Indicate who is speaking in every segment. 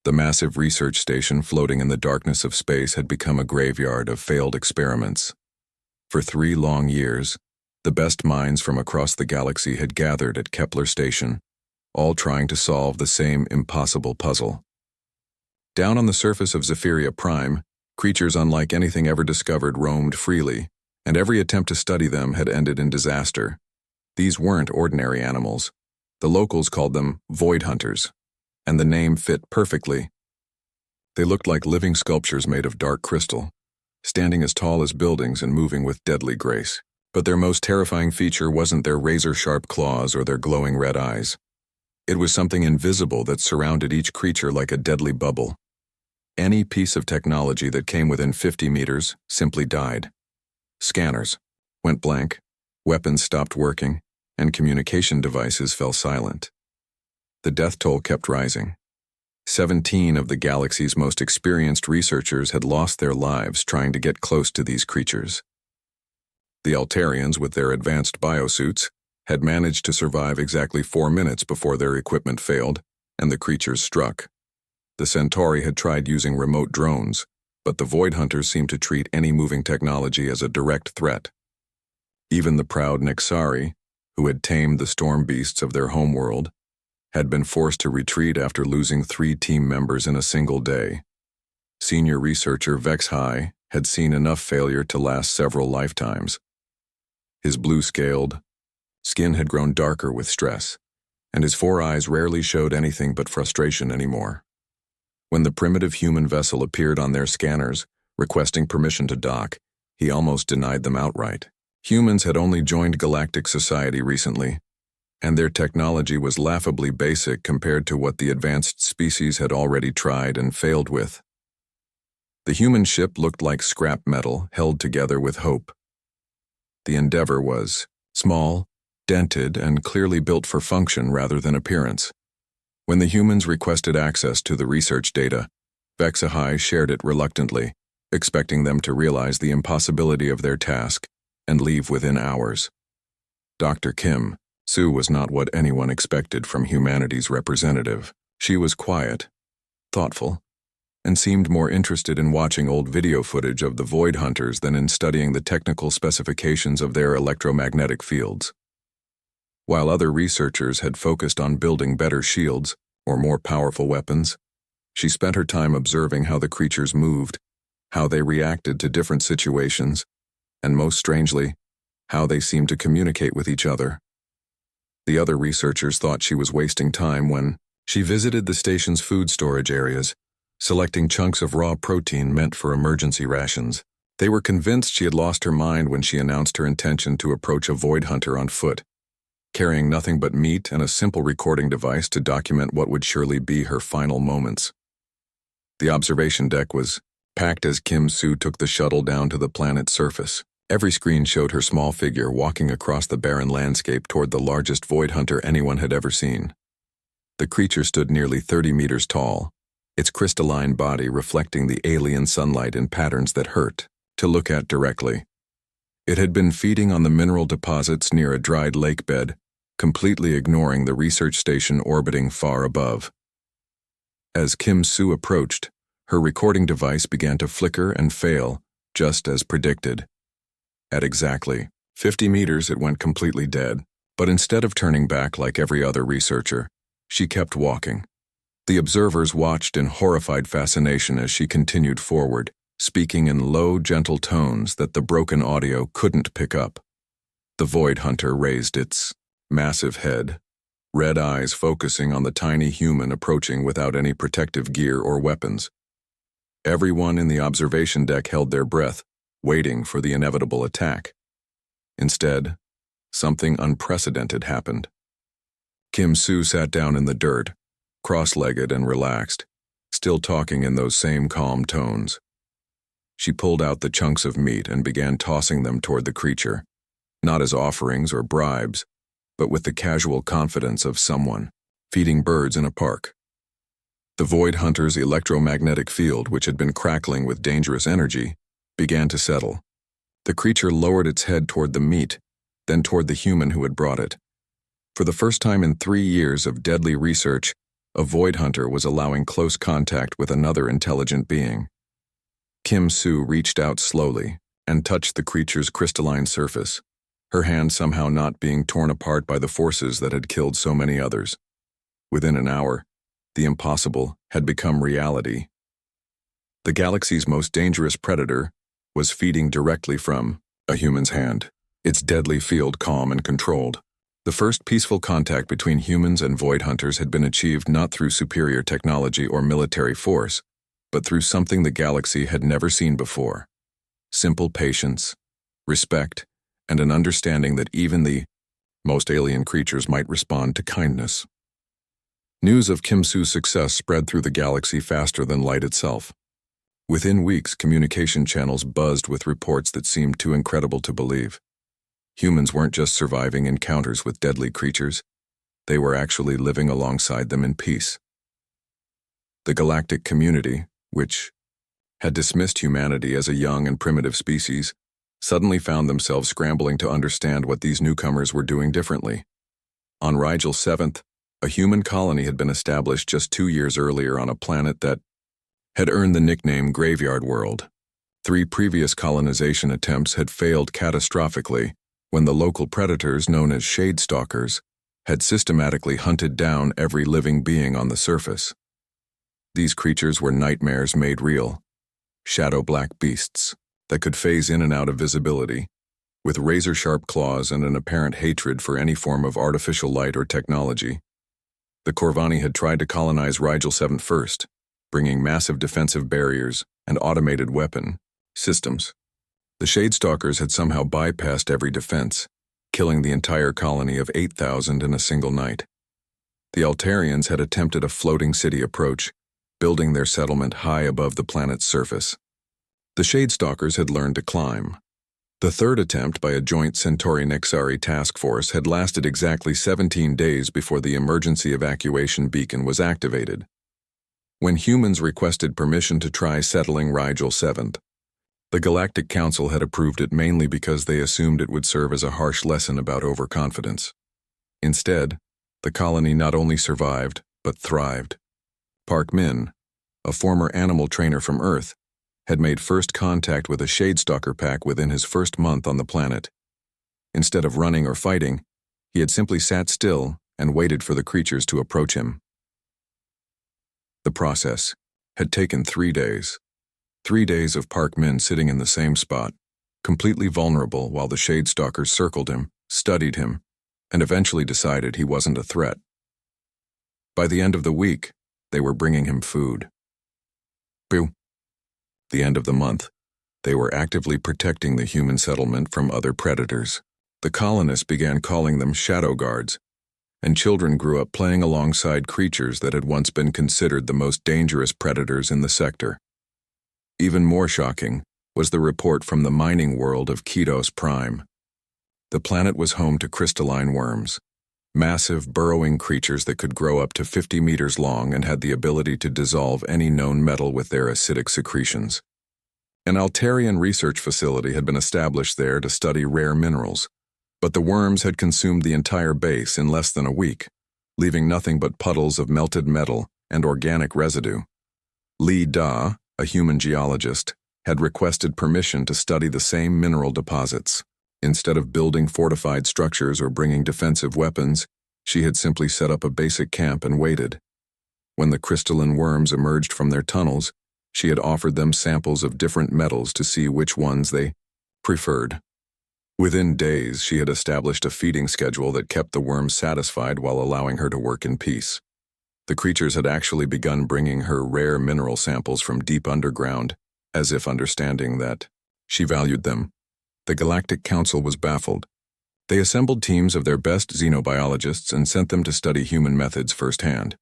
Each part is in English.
Speaker 1: The massive research station floating in the darkness of space had become a graveyard of failed experiments. For 3 long years, the best minds from across the galaxy had gathered at Kepler Station, all trying to solve the same impossible puzzle. Down on the surface of Zephyria Prime, creatures unlike anything ever discovered roamed freely, and every attempt to study them had ended in disaster. These weren't ordinary animals. The locals called them void hunters, and the name fit perfectly. They looked like living sculptures made of dark crystal, standing as tall as buildings and moving with deadly grace. But their most terrifying feature wasn't their razor-sharp claws or their glowing red eyes. It was something invisible that surrounded each creature like a deadly bubble. Any piece of technology that came within 50 meters simply died. Scanners went blank, weapons stopped working, and communication devices fell silent. The death toll kept rising. 17 of the galaxy's most experienced researchers had lost their lives trying to get close to these creatures. The Altarians, with their advanced biosuits, had managed to survive exactly 4 minutes before their equipment failed and the creatures struck. The Centauri had tried using remote drones, but the Void Hunters seemed to treat any moving technology as a direct threat. Even the proud Nexari, who had tamed the storm beasts of their homeworld, had been forced to retreat after losing 3 team members in a single day. Senior researcher Vexhai had seen enough failure to last several lifetimes. His blue-scaled skin had grown darker with stress, and his 4 eyes rarely showed anything but frustration anymore. When the primitive human vessel appeared on their scanners, requesting permission to dock, he almost denied them outright. Humans had only joined galactic society recently, and their technology was laughably basic compared to what the advanced species had already tried and failed with. The human ship looked like scrap metal held together with hope. The Endeavor was small, dented, and clearly built for function rather than appearance. When the humans requested access to the research data, Vexahai shared it reluctantly, expecting them to realize the impossibility of their task and leave within hours. Dr. Kim Sue was not what anyone expected from humanity's representative. She was quiet, thoughtful, and seemed more interested in watching old video footage of the Void Hunters than in studying the technical specifications of their electromagnetic fields. While other researchers had focused on building better shields or more powerful weapons, she spent her time observing how the creatures moved, how they reacted to different situations, and most strangely, how they seemed to communicate with each other. The other researchers thought she was wasting time when she visited the station's food storage areas, selecting chunks of raw protein meant for emergency rations. They were convinced she had lost her mind when she announced her intention to approach a Void Hunter on foot, carrying nothing but meat and a simple recording device to document what would surely be her final moments. The observation deck was packed as Kim Sue took the shuttle down to the planet's surface. Every screen showed her small figure walking across the barren landscape toward the largest Void Hunter anyone had ever seen. The creature stood nearly 30 meters tall, its crystalline body reflecting the alien sunlight in patterns that hurt to look at directly. It had been feeding on the mineral deposits near a dried lake bed, completely ignoring the research station orbiting far above. As Kim Sue approached, her recording device began to flicker and fail, just as predicted. At exactly 50 meters, it went completely dead, but instead of turning back like every other researcher, she kept walking. The observers watched in horrified fascination as she continued forward, speaking in low, gentle tones that the broken audio couldn't pick up. The Void Hunter raised its massive head, red eyes focusing on the tiny human approaching without any protective gear or weapons. Everyone in the observation deck held their breath, waiting for the inevitable attack. Instead, something unprecedented happened. Kim Sue sat down in the dirt, cross-legged and relaxed, still talking in those same calm tones. She pulled out the chunks of meat and began tossing them toward the creature, not as offerings or bribes, but with the casual confidence of someone feeding birds in a park. The Void Hunter's electromagnetic field, which had been crackling with dangerous energy, began to settle. The creature lowered its head toward the meat, then toward the human who had brought it. For the first time in 3 years of deadly research, a void hunter was allowing close contact with another intelligent being. Kim Soo reached out slowly and touched the creature's crystalline surface, her hand somehow not being torn apart by the forces that had killed so many others. Within an hour, the impossible had become reality. The galaxy's most dangerous predator was feeding directly from a human's hand, its deadly field calm and controlled. The first peaceful contact between humans and void hunters had been achieved not through superior technology or military force, but through something the galaxy had never seen before: simple patience, respect, and an understanding that even the most alien creatures might respond to kindness. News of Kim Soo's success spread through the galaxy faster than light itself. Within weeks, communication channels buzzed with reports that seemed too incredible to believe. Humans weren't just surviving encounters with deadly creatures, they were actually living alongside them in peace. The galactic community, which had dismissed humanity as a young and primitive species, suddenly found themselves scrambling to understand what these newcomers were doing differently. On Rigel 7th, a human colony had been established just 2 years earlier on a planet that had earned the nickname Graveyard World. 3 previous colonization attempts had failed catastrophically when the local predators, known as shade stalkers, had systematically hunted down every living being on the surface. These creatures were nightmares made real, shadow-black beasts that could phase in and out of visibility, with razor-sharp claws and an apparent hatred for any form of artificial light or technology. The Corvani had tried to colonize Rigel 7 first, bringing massive defensive barriers and automated weapon systems. The Shadestalkers had somehow bypassed every defense, killing the entire colony of 8,000 in a single night. The Altarians had attempted a floating city approach, building their settlement high above the planet's surface. The Shadestalkers had learned to climb. The third attempt by a joint Centauri-Nexari task force had lasted exactly 17 days before the emergency evacuation beacon was activated. When humans requested permission to try settling Rigel 7th, the Galactic Council had approved it mainly because they assumed it would serve as a harsh lesson about overconfidence. Instead, the colony not only survived, but thrived. Park Min, a former animal trainer from Earth, had made first contact with a Shadestalker pack within his first month on the planet. Instead of running or fighting, he had simply sat still and waited for the creatures to approach him. The process had taken 3 days. 3 days of Park Min sitting in the same spot, completely vulnerable while the Shadestalkers circled him, studied him, and eventually decided he wasn't a threat. By the end of the week, they were bringing him food. The end of the month, they were actively protecting the human settlement from other predators. The colonists began calling them shadow guards, and children grew up playing alongside creatures that had once been considered the most dangerous predators in the sector. Even more shocking was the report from the mining world of Ketos Prime. The planet was home to crystalline worms, massive burrowing creatures that could grow up to 50 meters long and had the ability to dissolve any known metal with their acidic secretions. An Altarian research facility had been established there to study rare minerals, but the worms had consumed the entire base in less than a week, leaving nothing but puddles of melted metal and organic residue. Li Da, a human geologist, had requested permission to study the same mineral deposits. Instead of building fortified structures or bringing defensive weapons, she had simply set up a basic camp and waited. When the crystalline worms emerged from their tunnels, she had offered them samples of different metals to see which ones they preferred. Within days, she had established a feeding schedule that kept the worms satisfied while allowing her to work in peace. The creatures had actually begun bringing her rare mineral samples from deep underground, as if understanding that she valued them. The Galactic Council was baffled. They assembled teams of their best xenobiologists and sent them to study human methods firsthand.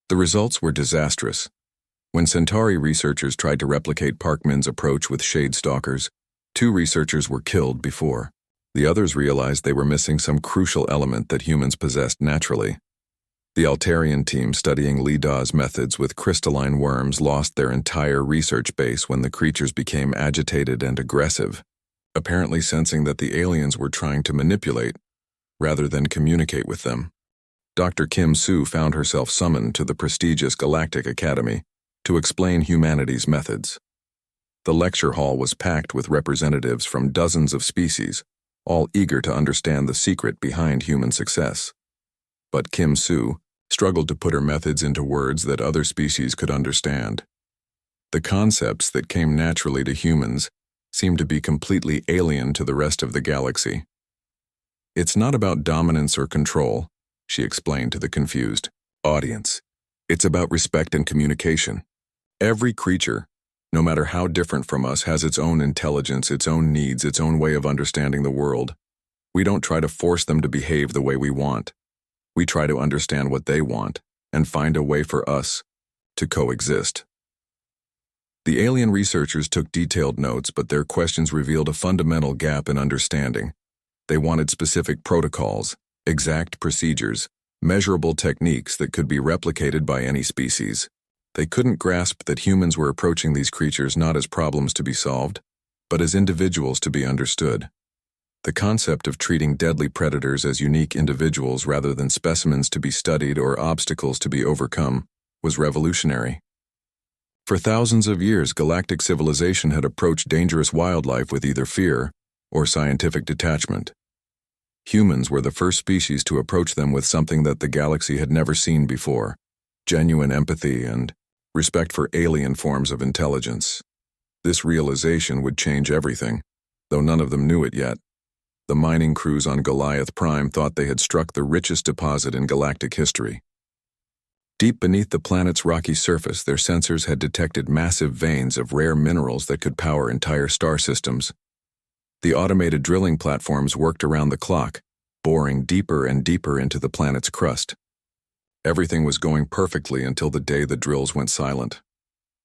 Speaker 1: The results were disastrous. When Centauri researchers tried to replicate Park Min's approach with Shadestalkers, 2 researchers were killed before. The others realized they were missing some crucial element that humans possessed naturally. The Altarian team studying Li Da's methods with crystalline worms lost their entire research base when the creatures became agitated and aggressive, apparently sensing that the aliens were trying to manipulate rather than communicate with them. Dr. Kim Soo found herself summoned to the prestigious Galactic Academy to explain humanity's methods. The lecture hall was packed with representatives from dozens of species, all eager to understand the secret behind human success. But Kim Soo struggled to put her methods into words that other species could understand. The concepts that came naturally to humans seemed to be completely alien to the rest of the galaxy. "It's not about dominance or control," she explained to the confused audience. "It's about respect and communication. Every creature, no matter how different from us, has its own intelligence, its own needs, its own way of understanding the world. We don't try to force them to behave the way we want. We try to understand what they want and find a way for us to coexist." The alien researchers took detailed notes, but their questions revealed a fundamental gap in understanding. They wanted specific protocols, exact procedures, measurable techniques that could be replicated by any species. They couldn't grasp that humans were approaching these creatures not as problems to be solved, but as individuals to be understood. The concept of treating deadly predators as unique individuals rather than specimens to be studied or obstacles to be overcome was revolutionary. For thousands of years, galactic civilization had approached dangerous wildlife with either fear or scientific detachment. Humans were the first species to approach them with something that the galaxy had never seen before: genuine empathy and respect for alien forms of intelligence. This realization would change everything, though none of them knew it yet. The mining crews on Goliath Prime thought they had struck the richest deposit in galactic history. Deep beneath the planet's rocky surface, their sensors had detected massive veins of rare minerals that could power entire star systems. The automated drilling platforms worked around the clock, boring deeper and deeper into the planet's crust. Everything was going perfectly until the day the drills went silent.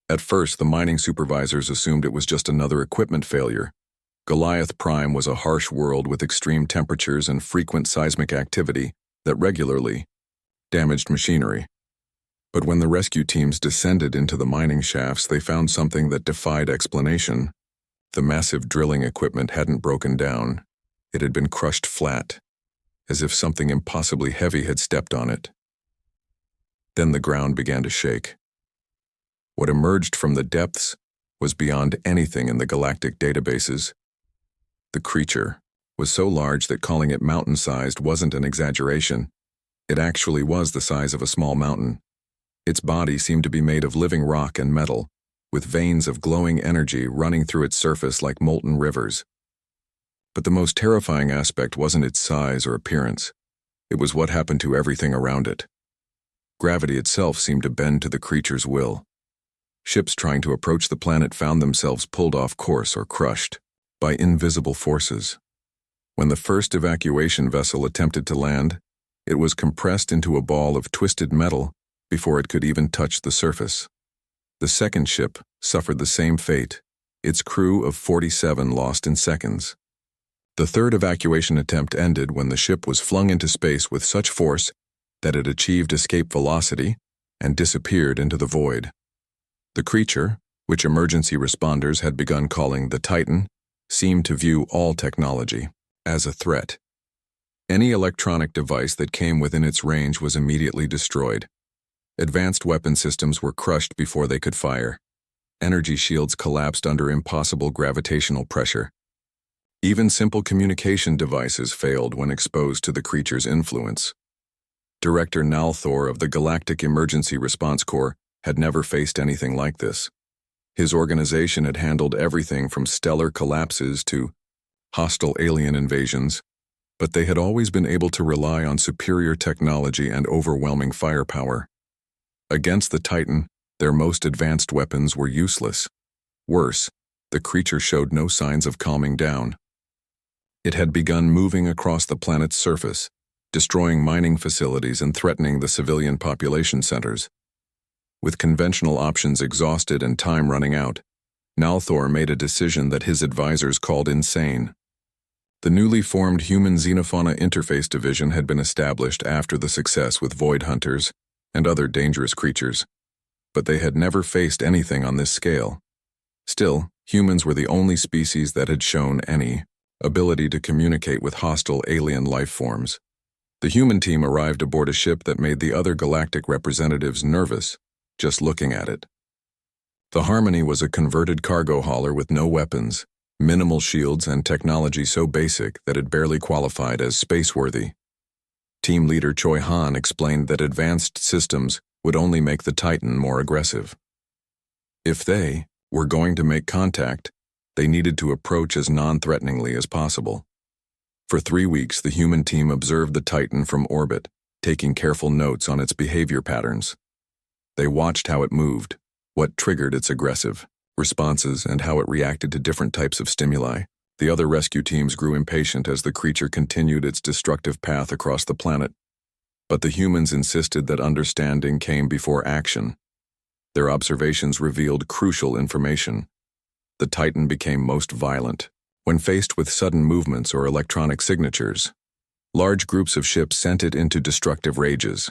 Speaker 1: At first, the mining supervisors assumed it was just another equipment failure. Goliath Prime was a harsh world with extreme temperatures and frequent seismic activity that regularly damaged machinery. But when the rescue teams descended into the mining shafts, they found something that defied explanation. The massive drilling equipment hadn't broken down. It had been crushed flat, as if something impossibly heavy had stepped on it. Then the ground began to shake. What emerged from the depths was beyond anything in the galactic databases. The creature was so large that calling it mountain-sized wasn't an exaggeration. It actually was the size of a small mountain. Its body seemed to be made of living rock and metal, with veins of glowing energy running through its surface like molten rivers. But the most terrifying aspect wasn't its size or appearance. It was what happened to everything around it. Gravity itself seemed to bend to the creature's will. Ships trying to approach the planet found themselves pulled off course or crushed by invisible forces. When the first evacuation vessel attempted to land, it was compressed into a ball of twisted metal before it could even touch the surface. The second ship suffered the same fate, its crew of 47 lost in seconds. The third evacuation attempt ended when the ship was flung into space with such force that it achieved escape velocity and disappeared into the void. The creature, which emergency responders had begun calling the Titan, seemed to view all technology as a threat. Any electronic device that came within its range was immediately destroyed. Advanced weapon systems were crushed before they could fire. Energy shields collapsed under impossible gravitational pressure. Even simple communication devices failed when exposed to the creature's influence. Director Nalthor of the Galactic Emergency Response Corps had never faced anything like this. His organization had handled everything from stellar collapses to hostile alien invasions, but they had always been able to rely on superior technology and overwhelming firepower. Against the Titan, their most advanced weapons were useless. Worse, the creature showed no signs of calming down. It had begun moving across the planet's surface, destroying mining facilities and threatening the civilian population centers. With conventional options exhausted and time running out, Nalthor made a decision that his advisors called insane. The newly formed Human Xenofauna Interface Division had been established after the success with void hunters and other dangerous creatures, but they had never faced anything on this scale. Still, humans were the only species that had shown any ability to communicate with hostile alien life forms. The human team arrived aboard a ship that made the other galactic representatives nervous just looking at it. The Harmony was a converted cargo hauler with no weapons, minimal shields, and technology so basic that it barely qualified as space-worthy. Team leader Choi Han explained that advanced systems would only make the Titan more aggressive. If they were going to make contact, they needed to approach as non-threateningly as possible. For 3 weeks, the human team observed the Titan from orbit, taking careful notes on its behavior patterns. They watched how it moved, what triggered its aggressive responses, and how it reacted to different types of stimuli. The other rescue teams grew impatient as the creature continued its destructive path across the planet. But the humans insisted that understanding came before action. Their observations revealed crucial information. The Titan became most violent when faced with sudden movements or electronic signatures. Large groups of ships sent it into destructive rages.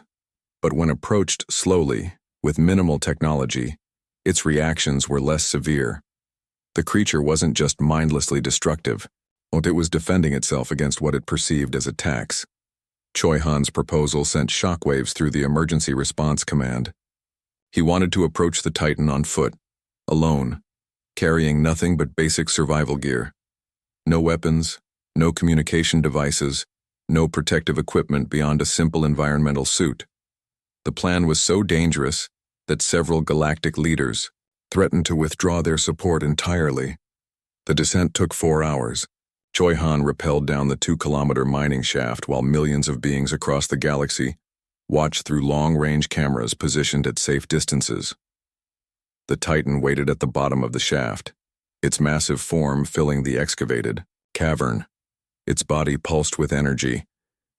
Speaker 1: But when approached slowly, with minimal technology, its reactions were less severe. The creature wasn't just mindlessly destructive, it was defending itself against what it perceived as attacks. Choi Han's proposal sent shockwaves through the emergency response command. He wanted to approach the Titan on foot, alone, carrying nothing but basic survival gear. No weapons, no communication devices, no protective equipment beyond a simple environmental suit. The plan was so dangerous that several galactic leaders threatened to withdraw their support entirely. The descent took 4 hours. Choi Han rappelled down the 2-kilometer mining shaft while millions of beings across the galaxy watched through long-range cameras positioned at safe distances. The Titan waited at the bottom of the shaft, its massive form filling the excavated cavern. Its body pulsed with energy,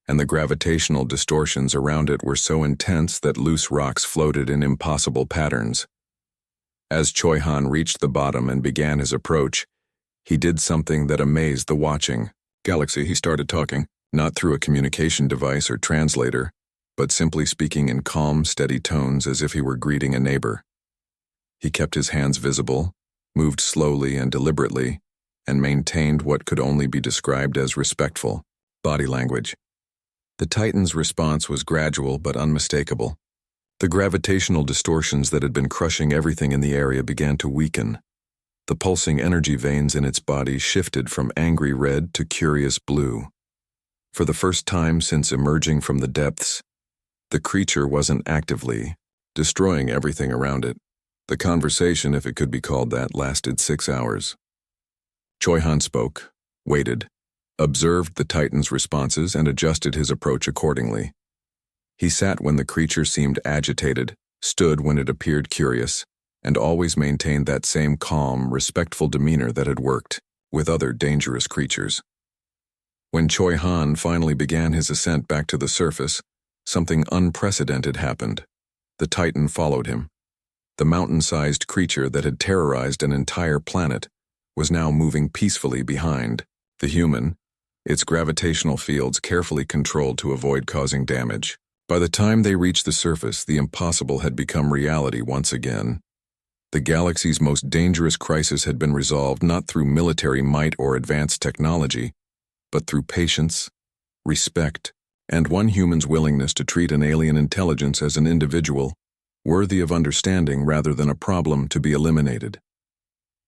Speaker 1: and the gravitational distortions around it were so intense that loose rocks floated in impossible patterns. As Choi Han reached the bottom and began his approach, he did something that amazed the watching galaxy. He started talking, not through a communication device or translator, but simply speaking in calm, steady tones as if he were greeting a neighbor. He kept his hands visible, moved slowly and deliberately, and maintained what could only be described as respectful body language. The Titan's response was gradual but unmistakable. The gravitational distortions that had been crushing everything in the area began to weaken. The pulsing energy veins in its body shifted from angry red to curious blue. For the first time since emerging from the depths, the creature wasn't actively destroying everything around it. The conversation, if it could be called that, lasted 6 hours. Choi Han spoke, waited, observed the Titan's responses, and adjusted his approach accordingly. He sat when the creature seemed agitated, stood when it appeared curious, and always maintained that same calm, respectful demeanor that had worked with other dangerous creatures. When Choi Han finally began his ascent back to the surface, something unprecedented happened. The Titan followed him. The mountain-sized creature that had terrorized an entire planet was now moving peacefully behind the human, its gravitational fields carefully controlled to avoid causing damage. By the time they reached the surface, the impossible had become reality once again. The galaxy's most dangerous crisis had been resolved not through military might or advanced technology, but through patience, respect, and one human's willingness to treat an alien intelligence as an individual, worthy of understanding rather than a problem to be eliminated.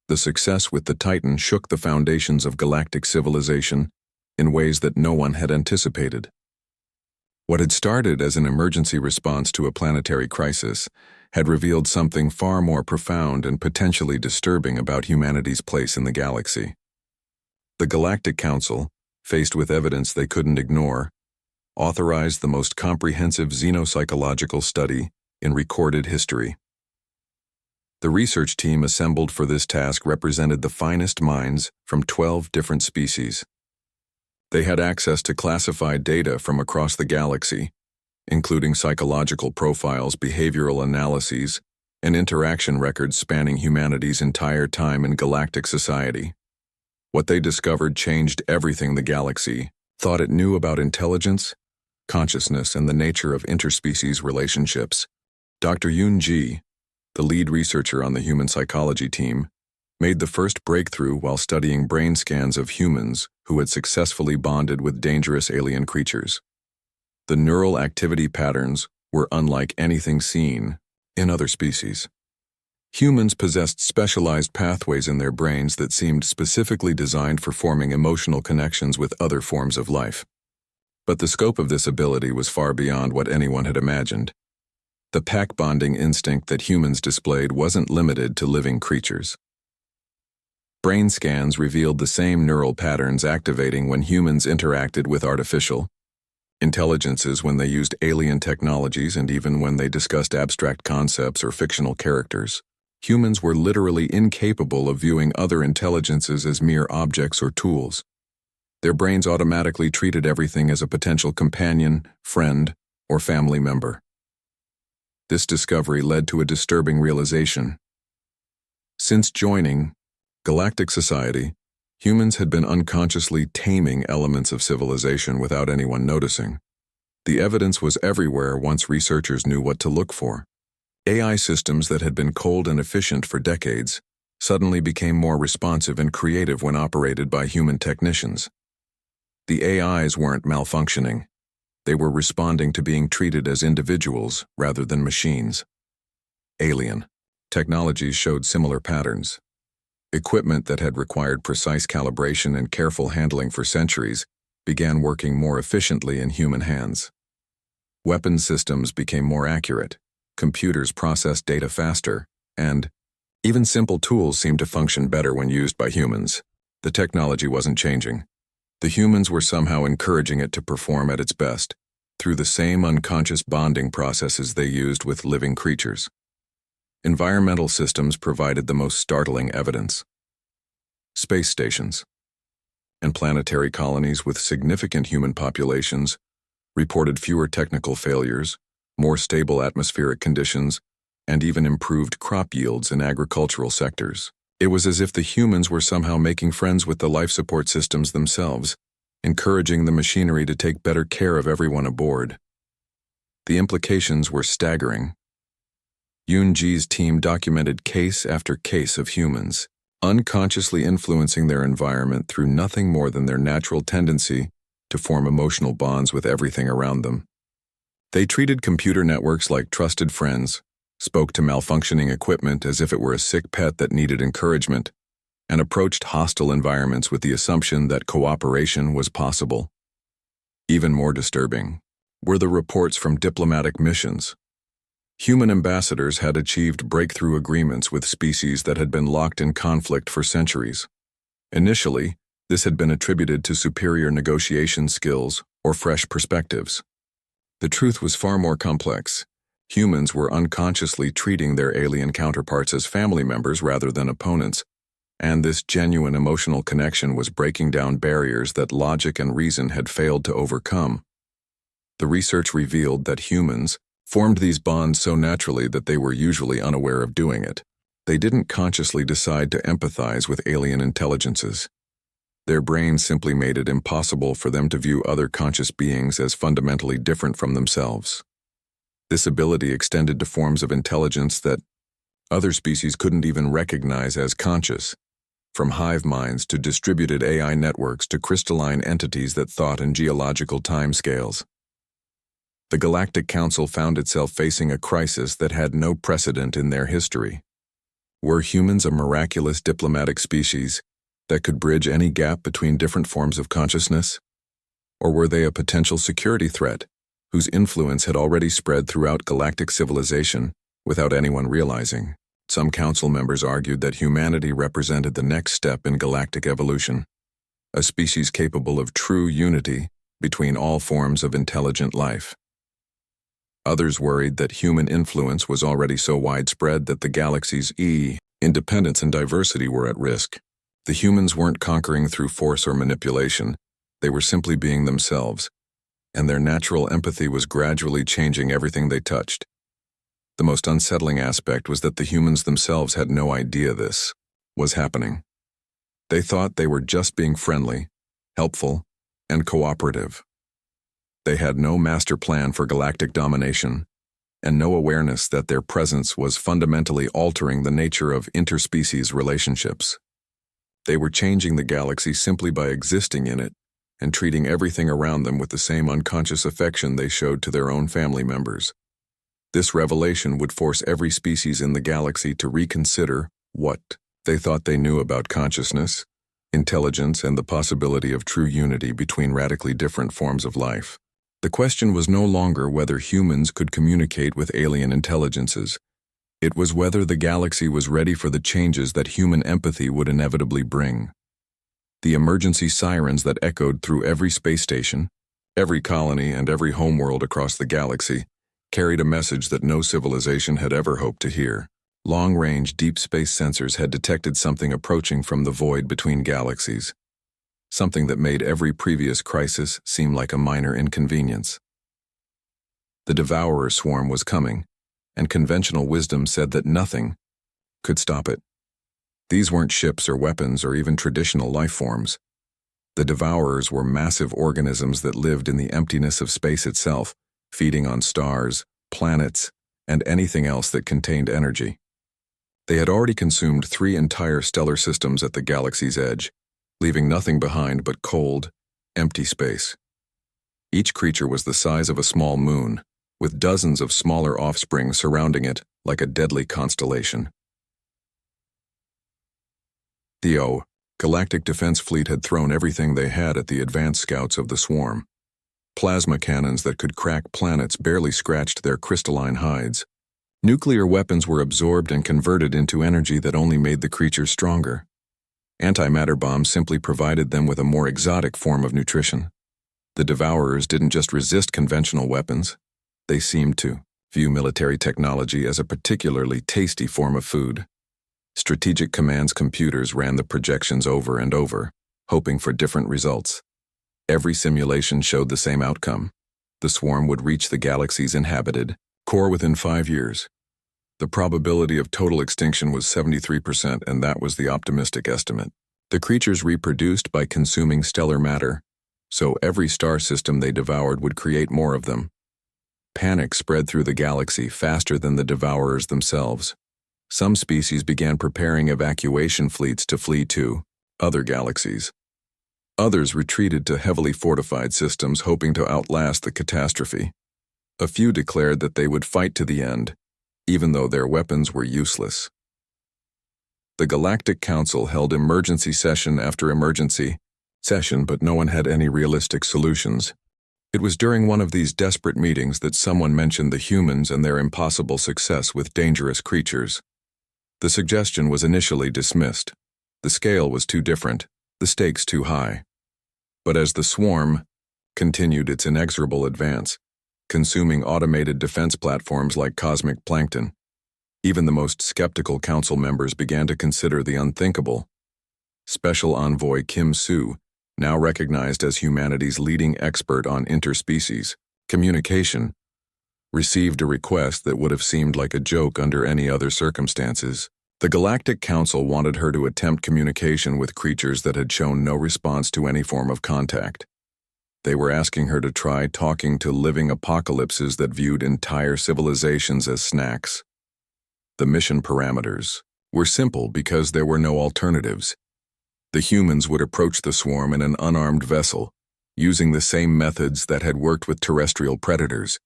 Speaker 1: The success with the Titan shook the foundations of galactic civilization in ways that no one had anticipated. What had started as an emergency response to a planetary crisis had revealed something far more profound and potentially disturbing about humanity's place in the galaxy. The Galactic Council, faced with evidence they couldn't ignore, authorized the most comprehensive xenopsychological study in recorded history. The research team assembled for this task represented the finest minds from 12 different species. They had access to classified data from across the galaxy, including psychological profiles, behavioral analyses, and interaction records spanning humanity's entire time in galactic society. What they discovered changed everything the galaxy thought it knew about intelligence, consciousness, and the nature of interspecies relationships. Dr. Yoon Ji, the lead researcher on the human psychology team, made the first breakthrough while studying brain scans of humans who had successfully bonded with dangerous alien creatures. The neural activity patterns were unlike anything seen in other species. Humans possessed specialized pathways in their brains that seemed specifically designed for forming emotional connections with other forms of life. But the scope of this ability was far beyond what anyone had imagined. The pack bonding instinct that humans displayed wasn't limited to living creatures. Brain scans revealed the same neural patterns activating when humans interacted with artificial intelligences, when they used alien technologies, and even when they discussed abstract concepts or fictional characters. Humans were literally incapable of viewing other intelligences as mere objects or tools. Their brains automatically treated everything as a potential companion, friend, or family member. This discovery led to a disturbing realization. Since joining Galactic Society, humans had been unconsciously taming elements of civilization without anyone noticing. The evidence was everywhere once researchers knew what to look for. AI systems that had been cold and efficient for decades suddenly became more responsive and creative when operated by human technicians. The AIs weren't malfunctioning. They were responding to being treated as individuals rather than machines. Alien technologies showed similar patterns. Equipment that had required precise calibration and careful handling for centuries began working more efficiently in human hands. Weapon systems became more accurate. Computers processed data faster, and even simple tools seemed to function better when used by humans. The technology wasn't changing. The humans were somehow encouraging it to perform at its best, through the same unconscious bonding processes they used with living creatures. Environmental systems provided the most startling evidence. Space stations and planetary colonies with significant human populations reported fewer technical failures, more stable atmospheric conditions, and even improved crop yields in agricultural sectors. It was as if the humans were somehow making friends with the life support systems themselves, encouraging the machinery to take better care of everyone aboard. The implications were staggering. Yoon-ji's team documented case after case of humans, unconsciously influencing their environment through nothing more than their natural tendency to form emotional bonds with everything around them. They treated computer networks like trusted friends, spoke to malfunctioning equipment as if it were a sick pet that needed encouragement, and approached hostile environments with the assumption that cooperation was possible. Even more disturbing were the reports from diplomatic missions. Human ambassadors had achieved breakthrough agreements with species that had been locked in conflict for centuries. Initially, this had been attributed to superior negotiation skills or fresh perspectives. The truth was far more complex. Humans were unconsciously treating their alien counterparts as family members rather than opponents, and this genuine emotional connection was breaking down barriers that logic and reason had failed to overcome. The research revealed that humans formed these bonds so naturally that they were usually unaware of doing it. They didn't consciously decide to empathize with alien intelligences. Their brains simply made it impossible for them to view other conscious beings as fundamentally different from themselves. This ability extended to forms of intelligence that other species couldn't even recognize as conscious, from hive minds to distributed AI networks to crystalline entities that thought in geological timescales. The Galactic Council found itself facing a crisis that had no precedent in their history. Were humans a miraculous diplomatic species that could bridge any gap between different forms of consciousness? Or were they a potential security threat whose influence had already spread throughout galactic civilization without anyone realizing? Some council members argued that humanity represented the next step in galactic evolution, a species capable of true unity between all forms of intelligent life. Others worried that human influence was already so widespread that the galaxy's independence and diversity were at risk. The humans weren't conquering through force or manipulation, they were simply being themselves, and their natural empathy was gradually changing everything they touched. The most unsettling aspect was that the humans themselves had no idea this was happening. They thought they were just being friendly, helpful, and cooperative. They had no master plan for galactic domination, and no awareness that their presence was fundamentally altering the nature of interspecies relationships. They were changing the galaxy simply by existing in it, and treating everything around them with the same unconscious affection they showed to their own family members. This revelation would force every species in the galaxy to reconsider what they thought they knew about consciousness, intelligence, and the possibility of true unity between radically different forms of life. The question was no longer whether humans could communicate with alien intelligences. It was whether the galaxy was ready for the changes that human empathy would inevitably bring. The emergency sirens that echoed through every space station, every colony, and every homeworld across the galaxy carried a message that no civilization had ever hoped to hear. Long-range deep space sensors had detected something approaching from the void between galaxies, something that made every previous crisis seem like a minor inconvenience. The Devourer swarm was coming, and conventional wisdom said that nothing could stop it. These weren't ships or weapons or even traditional life forms. The Devourers were massive organisms that lived in the emptiness of space itself, feeding on stars, planets, and anything else that contained energy. They had already consumed 3 entire stellar systems at the galaxy's edge, leaving nothing behind but cold, empty space. Each creature was the size of a small moon, with dozens of smaller offspring surrounding it like a deadly constellation. The Galactic Defense Fleet had thrown everything they had at the advanced scouts of the swarm. Plasma cannons that could crack planets barely scratched their crystalline hides. Nuclear weapons were absorbed and converted into energy that only made the creatures stronger. Antimatter bombs simply provided them with a more exotic form of nutrition. The Devourers didn't just resist conventional weapons. They seemed to view military technology as a particularly tasty form of food. Strategic Command's computers ran the projections over and over, hoping for different results. Every simulation showed the same outcome. The swarm would reach the galaxy's inhabited core within 5 years. The probability of total extinction was 73%, and that was the optimistic estimate. The creatures reproduced by consuming stellar matter, so every star system they devoured would create more of them. Panic spread through the galaxy faster than the Devourers themselves. Some species began preparing evacuation fleets to flee to other galaxies. Others retreated to heavily fortified systems, hoping to outlast the catastrophe. A few declared that they would fight to the end, even though their weapons were useless. The Galactic Council held emergency session after emergency session, but no one had any realistic solutions. It was during one of these desperate meetings that someone mentioned the humans and their impossible success with dangerous creatures. The suggestion was initially dismissed. The scale was too different, the stakes too high. But as the swarm continued its inexorable advance, consuming automated defense platforms like cosmic plankton, even the most skeptical council members began to consider the unthinkable. Special Envoy Kim Soo, now recognized as humanity's leading expert on interspecies communication, received a request that would have seemed like a joke under any other circumstances. The Galactic Council wanted her to attempt communication with creatures that had shown no response to any form of contact. They were asking her to try talking to living apocalypses that viewed entire civilizations as snacks. The mission parameters were simple because there were no alternatives. The humans would approach the swarm in an unarmed vessel, using the same methods that had worked with terrestrial predators.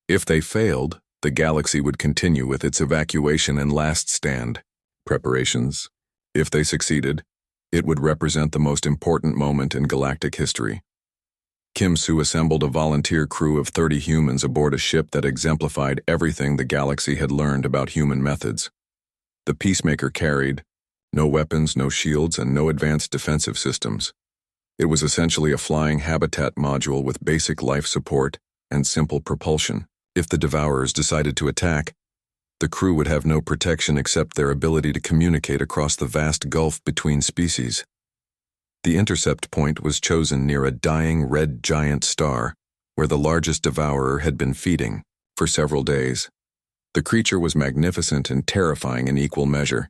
Speaker 1: If they failed, the galaxy would continue with its evacuation and last stand preparations. If they succeeded, it would represent the most important moment in galactic history. Kim Soo assembled a volunteer crew of 30 humans aboard a ship that exemplified everything the galaxy had learned about human methods. The Peacemaker carried no weapons, no shields, and no advanced defensive systems. It was essentially a flying habitat module with basic life support and simple propulsion. If the Devourers decided to attack, the crew would have no protection except their ability to communicate across the vast gulf between species. The intercept point was chosen near a dying red giant star, where the largest Devourer had been feeding for several days. The creature was magnificent and terrifying in equal measure,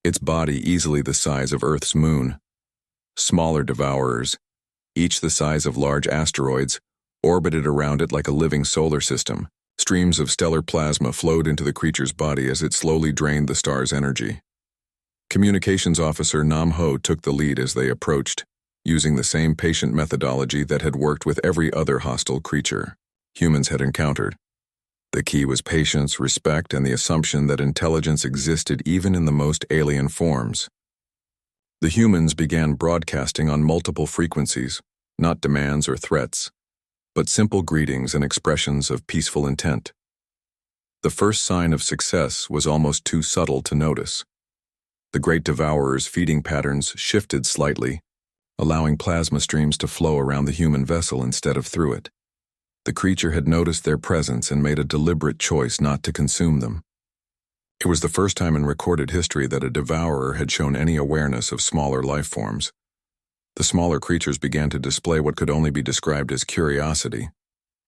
Speaker 1: its body easily the size of Earth's moon. Smaller Devourers, each the size of large asteroids, orbited around it like a living solar system. Streams of stellar plasma flowed into the creature's body as it slowly drained the star's energy. Communications Officer Nam Ho took the lead as they approached. using the same patient methodology that had worked with every other hostile creature humans had encountered. The key was patience, respect, and the assumption that intelligence existed even in the most alien forms. The humans began broadcasting on multiple frequencies, not demands or threats, but simple greetings and expressions of peaceful intent. The first sign of success was almost too subtle to notice. The great devourer's feeding patterns shifted slightly, allowing plasma streams to flow around the human vessel instead of through it. The creature had noticed their presence and made a deliberate choice not to consume them. It was the first time in recorded history that a devourer had shown any awareness of smaller life forms. The smaller creatures began to display what could only be described as curiosity.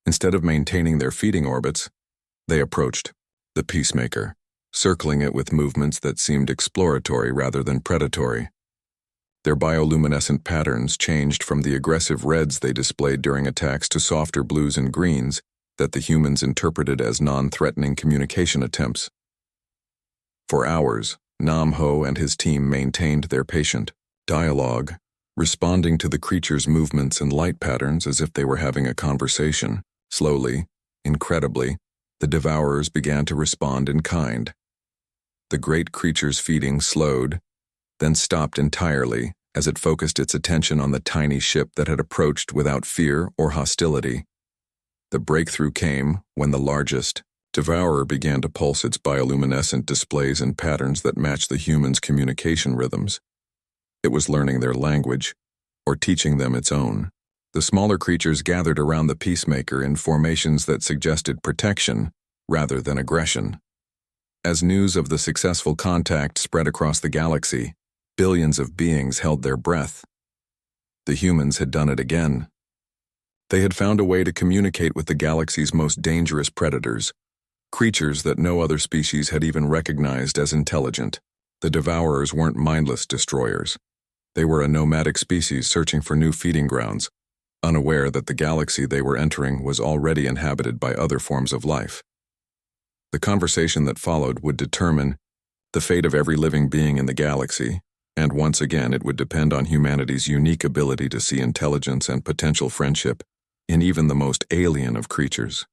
Speaker 1: Instead of maintaining their feeding orbits, they approached the peacemaker, circling it with movements that seemed exploratory rather than predatory. Their bioluminescent patterns changed from the aggressive reds they displayed during attacks to softer blues and greens that the humans interpreted as non-threatening communication attempts. For hours, Nam Ho and his team maintained their patient dialogue, responding to the creature's movements and light patterns as if they were having a conversation. Slowly, incredibly, the devourers began to respond in kind. The great creature's feeding slowed, then stopped entirely as it focused its attention on the tiny ship that had approached without fear or hostility. The breakthrough came when the largest devourer began to pulse its bioluminescent displays in patterns that matched the humans' communication rhythms. It was learning their language, or teaching them its own. The smaller creatures gathered around the peacemaker in formations that suggested protection rather than aggression. As news of the successful contact spread across the galaxy, billions of beings held their breath. The humans had done it again. They had found a way to communicate with the galaxy's most dangerous predators, creatures that no other species had even recognized as intelligent. The devourers weren't mindless destroyers. They were a nomadic species searching for new feeding grounds, unaware that the galaxy they were entering was already inhabited by other forms of life. The conversation that followed would determine the fate of every living being in the galaxy, and once again it would depend on humanity's unique ability to see intelligence and potential friendship in even the most alien of creatures.